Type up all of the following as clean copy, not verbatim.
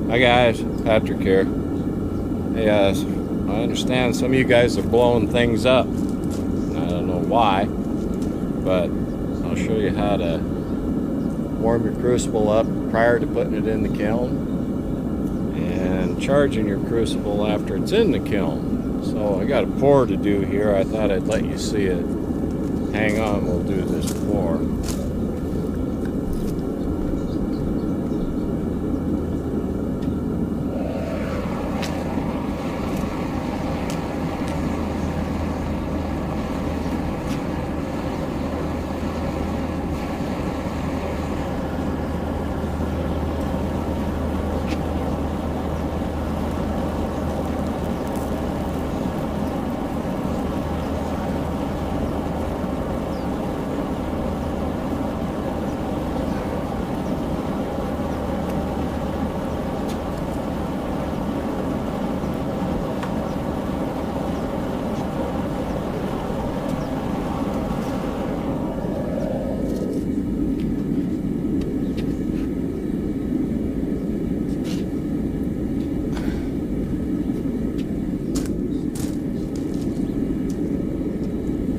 Hi guys, Patrick here. Hey, I understand some of you guys are blowing things up. I don't know why, but I'll show you how to warm your crucible up prior to putting it in the kiln and charging your crucible after it's in the kiln. So I got a pour to do here. I thought I'd let you see it. Hang on, we'll do this pour.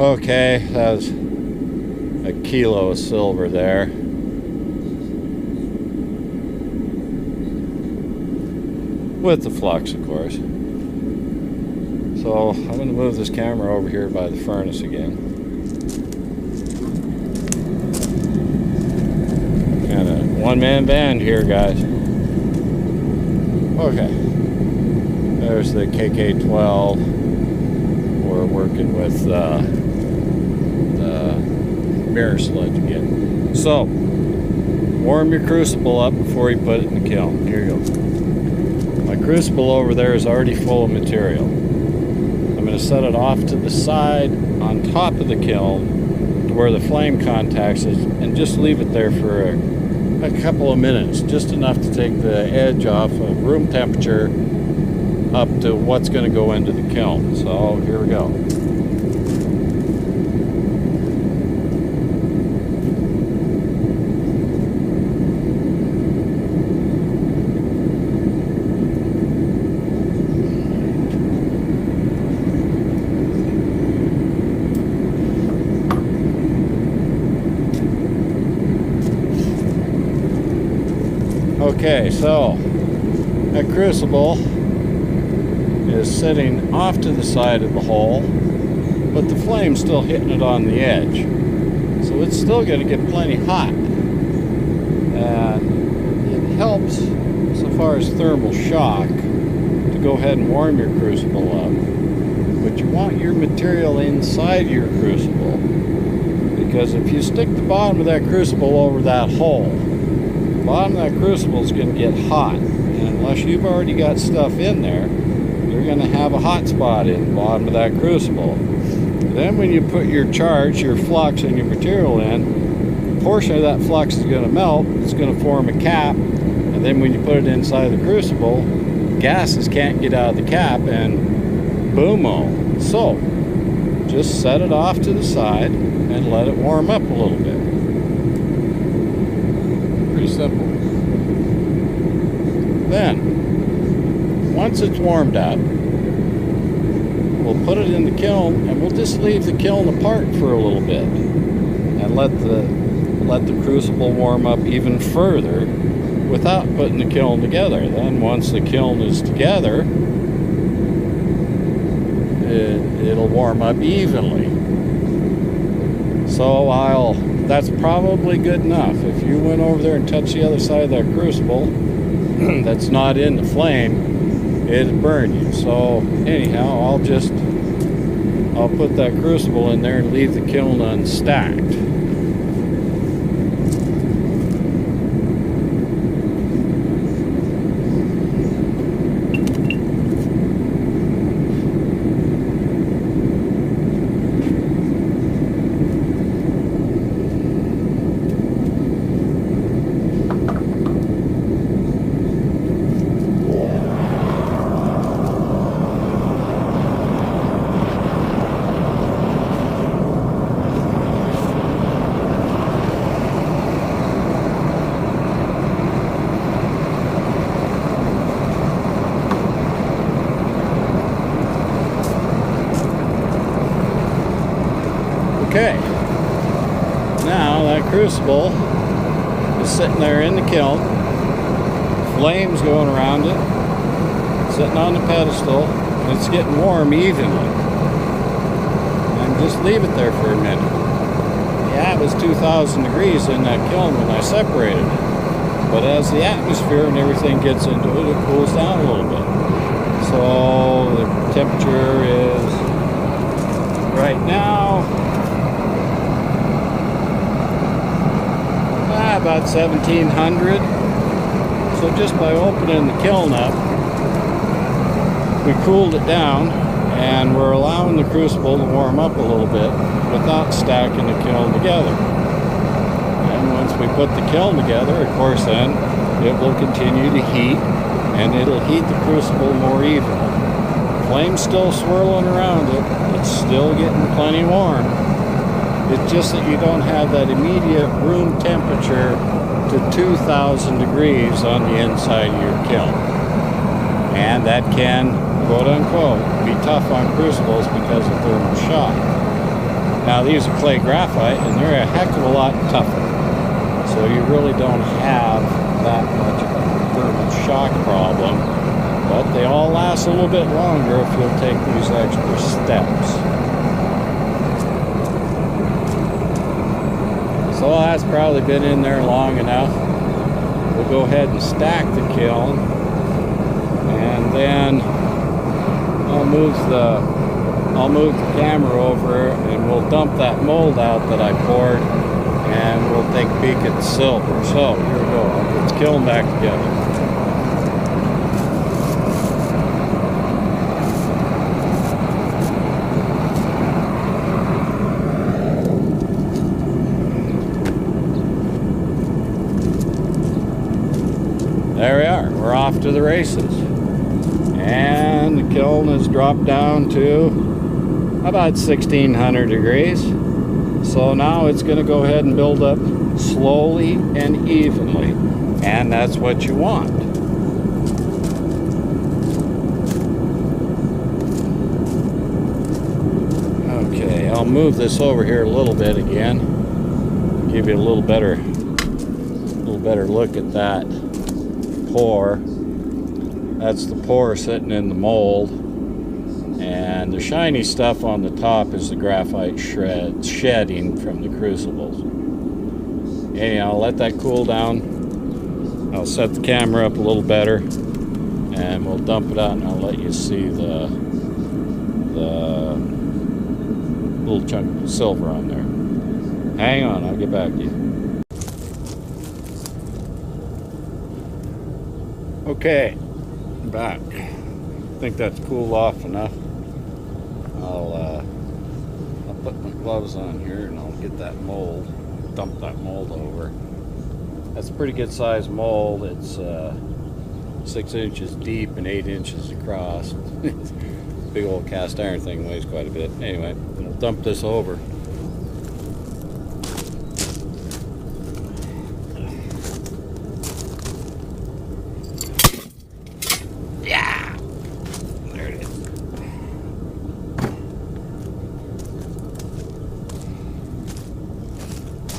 Okay, that was a kilo of silver there. With the flux, of course. So I'm going to move this camera over here by the furnace again. Kind of one-man band here, guys. Okay. There's the kk12. We're working with the mirror sledge again. So, warm your crucible up before you put it in the kiln. Here you go. My crucible over there is already full of material. I'm going to set it off to the side on top of the kiln to where the flame contacts it and just leave it there for a couple of minutes, just enough to take the edge off of room temperature up to what's going to go into the kiln. So here we go. Okay, so that crucible is sitting off to the side of the hole, but the flame's still hitting it on the edge. So it's still going to get plenty hot. And it helps so far as thermal shock to go ahead and warm your crucible up. But you want your material inside your crucible, because if you stick the bottom of that crucible over that hole, the bottom of that crucible is going to get hot. And unless you've already got stuff in there, you're going to have a hot spot in the bottom of that crucible. Then when you put your charge, your flux, and your material in, a portion of that flux is going to melt. It's going to form a cap. And then when you put it inside the crucible, gases can't get out of the cap, and boom-o. So, just set it off to the side and let it warm up a little bit. Pretty simple. Then, once it's warmed up, we'll put it in the kiln and we'll just leave the kiln apart for a little bit and let the crucible warm up even further without putting the kiln together. Then once the kiln is together, it'll warm up evenly. So that's probably good enough. If you went over there and touched the other side of that crucible that's not in the flame, it'd burn you. So anyhow, I'll put that crucible in there and leave the kiln unstacked. crucible is sitting there in the kiln, flames going around it, sitting on the pedestal, and it's getting warm evenly. And just leave it there for a minute. Yeah, it was 2,000 degrees in that kiln when I separated it. But as the atmosphere and everything gets into it, it cools down a little bit. So the temperature is right now about 1,700. So just by opening the kiln up, we cooled it down, and we're allowing the crucible to warm up a little bit without stacking the kiln together. And once we put the kiln together, of course, then it will continue to heat, and it'll heat the crucible more evenly. Flame's still swirling around it. It's still getting plenty warm. It's just that you don't have that immediate room temperature to 2,000 degrees on the inside of your kiln. And that can, quote unquote, be tough on crucibles because of thermal shock. Now these are clay graphite, and they're a heck of a lot tougher. So you really don't have that much of a thermal shock problem, but they all last a little bit longer if you'll take these extra steps. So that's probably been in there long enough. We'll go ahead and stack the kiln, and then I'll move the camera over, and we'll dump that mold out that I poured, and we'll take a peek at the silver. So here we go. I'll put the kiln back together. There we are. We're off to the races. And the kiln has dropped down to about 1,600 degrees. So now it's going to go ahead and build up slowly and evenly. And that's what you want. Okay, I'll move this over here a little bit again. Give you a little better look at that pour. That's the pour sitting in the mold, and the shiny stuff on the top is the graphite shedding from the crucibles. Anyhow, I'll let that cool down. I'll set the camera up a little better, and we'll dump it out, and I'll let you see the little chunk of silver on there. Hang on, I'll get back to you. Okay, I'm back. I think that's cooled off enough. I'll put my gloves on here, and I'll get that mold, dump that mold over. That's a pretty good sized mold. It's 6 inches deep and 8 inches across. Big old cast iron thing, weighs quite a bit. Anyway, I'll dump this over.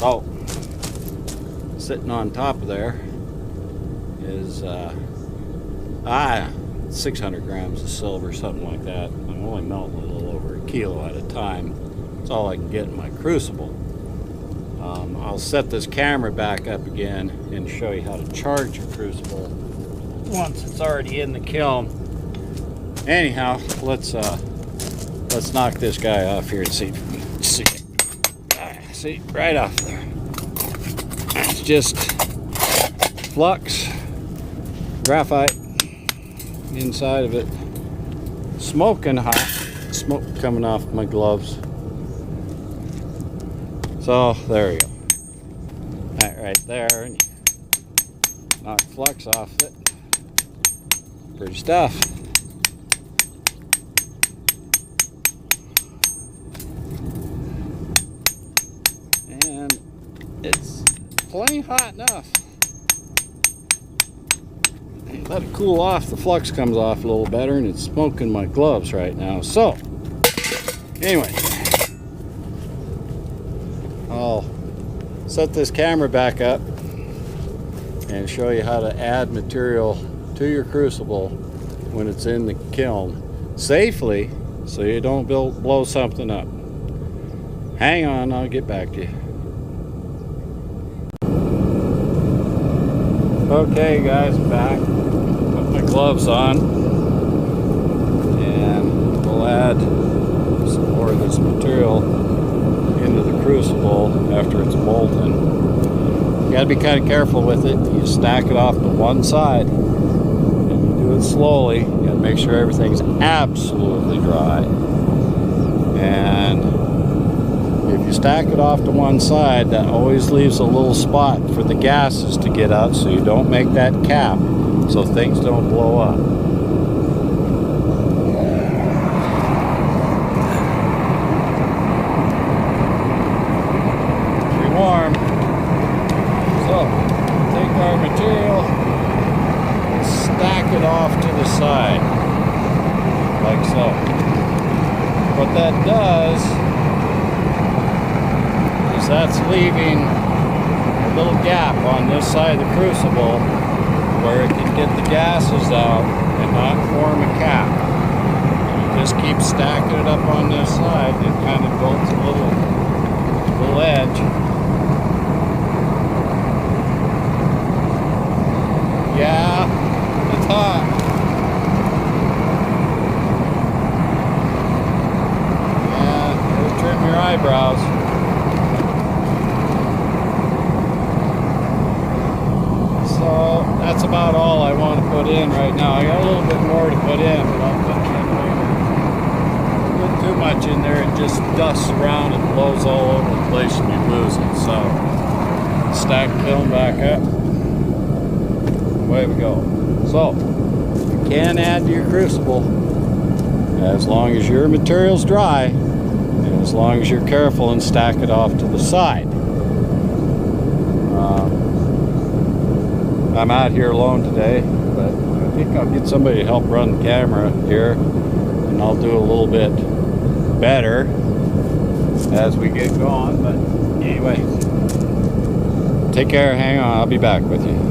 So, sitting on top of there is 600 grams of silver, something like that. I'm only melting a little over a kilo at a time. That's all I can get in my crucible. I'll set this camera back up again and show you how to charge your crucible once it's already in the kiln. Anyhow, let's knock this guy off here and see if we can see it. See, right off there. It's just flux, graphite inside of it. Smoking hot. Smoke coming off my gloves. So, there you go. That right there. And knock flux off it. Pretty stuff. It's plenty hot enough. Let it cool off, the flux comes off a little better, and it's smoking my gloves right now. So, anyway, I'll set this camera back up and show you how to add material to your crucible when it's in the kiln safely, so you don't blow something up. Hang on, I'll get back to you. Okay guys, I'm back. Put my gloves on and we'll add some more of this material into the crucible after it's molten. You gotta be kind of careful with it. You stack it off to one side and you do it slowly. You gotta make sure everything's absolutely dry. And if you stack it off to one side, that always leaves a little spot for the gases to get out, so you don't make that cap so things don't blow up. Pretty warm. So, take our material and stack it off to the side, like so. What that does, that's leaving a little gap on this side of the crucible where it can get the gases out and not form a cap. You just keep stacking it up on this side, it kind of builds a little edge. Yeah, it's hot. Yeah, just trim your eyebrows. So that's about all I want to put in right now. I got a little bit more to put in, but I'll put that later. Put too much in there, it just dusts around and blows all over the place and you lose it. So stack the kiln back up. Away we go. So you can add to your crucible as long as your material's dry and as long as you're careful and stack it off to the side. I'm out here alone today, but I think I'll get somebody to help run the camera here, and I'll do a little bit better as we get going. But anyway, take care, hang on, I'll be back with you.